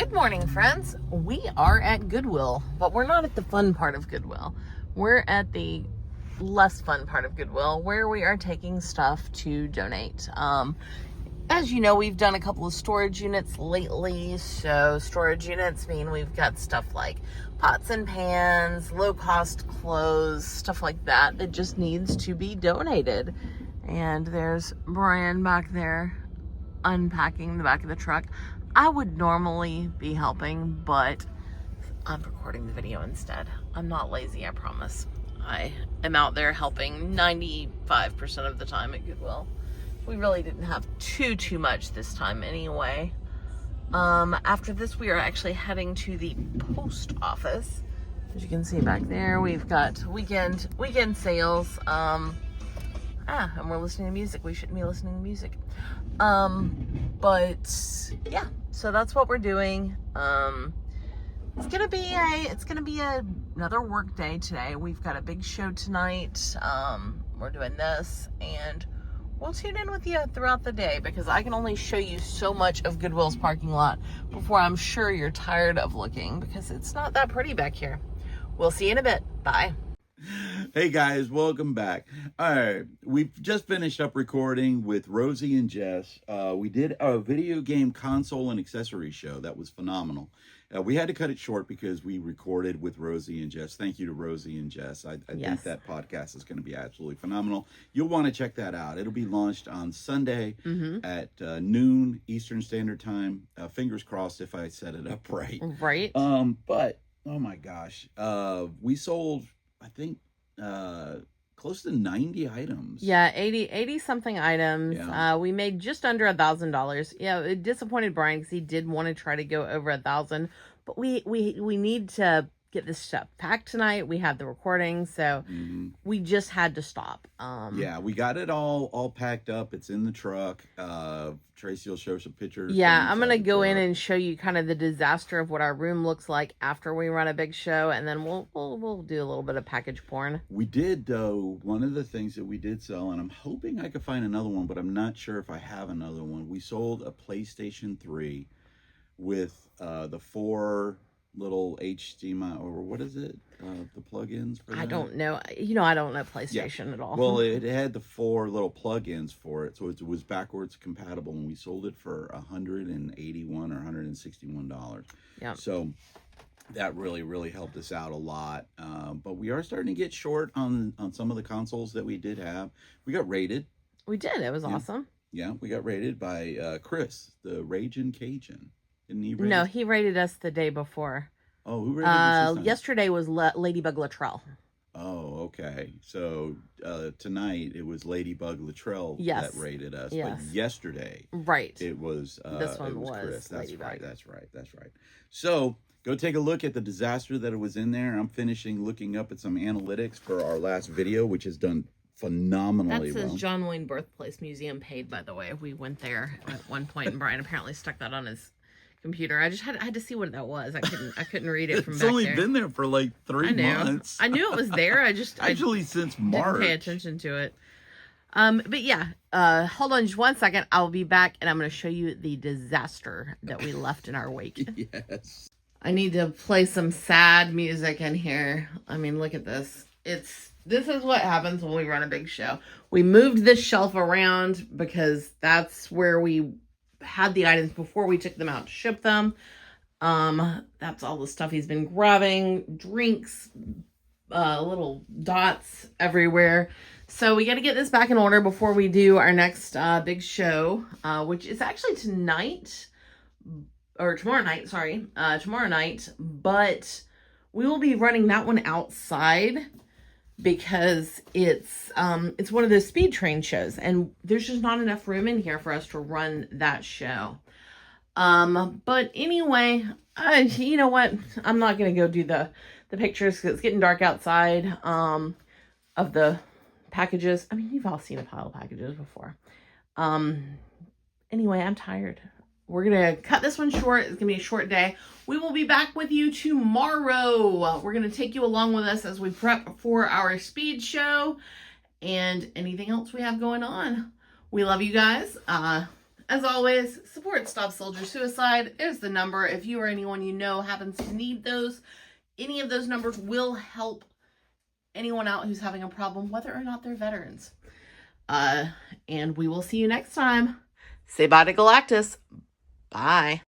Good morning, friends. We are at Goodwill, but we're not at the fun part of Goodwill. We're at the less fun part of Goodwill, where we are taking stuff to donate. As you know, we've done a couple of storage units lately. So storage units mean we've got stuff like pots and pans, low-cost clothes, stuff like that that just needs to be donated. And there's Brian back there unpacking the back of the truck. I would normally be helping, but I'm recording the video instead. I'm not lazy, I promise. I am out there helping 95% of the time at Goodwill. We really didn't have too much this time anyway. After this, we are actually heading to the post office. As you can see back there, we've got weekend sales. And we're listening to music. We shouldn't be listening to music. But yeah, so that's what we're doing. It's gonna be another work day today. We've got a big show tonight. We're doing this, and we'll tune in with you throughout the day because I can only show you so much of Goodwill's parking lot before I'm sure you're tired of looking because it's not that pretty back here. We'll see you in a bit. Bye. Hey guys, welcome back. All right, we've just finished up recording with Rosie and Jess. We did a video game console and accessory show. That was phenomenal. We had to cut it short because we recorded with Rosie and Jess. Thank you to Rosie and Jess. I think that podcast is going to be absolutely phenomenal. You'll want to check that out. It'll be launched on Sunday at noon Eastern Standard Time. Fingers crossed if I set it up right. Right. But oh my gosh, we sold, I think, close to 90 items. Yeah, 80 something items. Yeah. We made just under $1,000. Yeah, it disappointed Brian because he did want to try to go over 1,000, but we need to get this stuff packed tonight. We have the recording, so we just had to stop. Yeah, we got it all packed up. It's in the truck. Tracy will show some pictures. Yeah, I'm gonna go in and show you kind of the disaster of what our room looks like after we run a big show, and then we'll do a little bit of package porn. We did, though, one of the things that we did sell, and I'm hoping I could find another one, but I'm not sure if I have another one. We sold a PlayStation 3 with the 4 little HDMI, or what is it? The plugins for that? I don't know. I don't know PlayStation at all. Well, it had the 4 little plugins for it, so it was backwards compatible, and we sold it for $181 or $161. Yeah. So that really helped us out a lot. But we are starting to get short on some of the consoles that we did have. We got rated. We did. It was awesome. Yeah, we got rated by Chris, the Ragin' Cajun. Didn't he rate No, us? he rated us the day before. Oh, who rated us this time? Yesterday was Ladybug Latrell. Oh, okay. So tonight it was Ladybug Latrell that rated us. Yes. But yesterday, it was this one was Chris. That's Ladybug. right. That's right. So go take a look at the disaster that was in there. I'm finishing looking up at some analytics for our last video, which has done phenomenally well. That says John Wayne Birthplace Museum paid, by the way. We went there at one point, and Brian apparently stuck that on his computer. I had to see what that was. I couldn't read it from back there. It's only been there for like 3 months. I knew it was there. Actually since March. Didn't pay attention to it. But yeah, hold on just 1 second. I'll be back, and I'm going to show you the disaster that we left in our wake. Yes. I need to play some sad music in here. I mean, look at this. This is what happens when we run a big show. We moved this shelf around because that's where we had the items before we took them out to ship them. That's all the stuff he's been grabbing. Drinks, little dots everywhere. So we got to get this back in order before we do our next big show, which is actually tonight. Or tomorrow night, sorry. Tomorrow night. But we will be running that one outside because it's one of those speed train shows, and there's just not enough room in here for us to run that show. But anyway, you know what? I'm not going to go do the pictures because it's getting dark outside of the packages. I mean, you've all seen a pile of packages before. Anyway, I'm tired. We're going to cut this one short. It's going to be a short day. We will be back with you tomorrow. We're going to take you along with us as we prep for our speed show and anything else we have going on. We love you guys. As always, support Stop Soldier Suicide is the number. If you or anyone you know happens to need those, any of those numbers will help anyone out who's having a problem, whether or not they're veterans. And we will see you next time. Say bye to Galactus. Bye.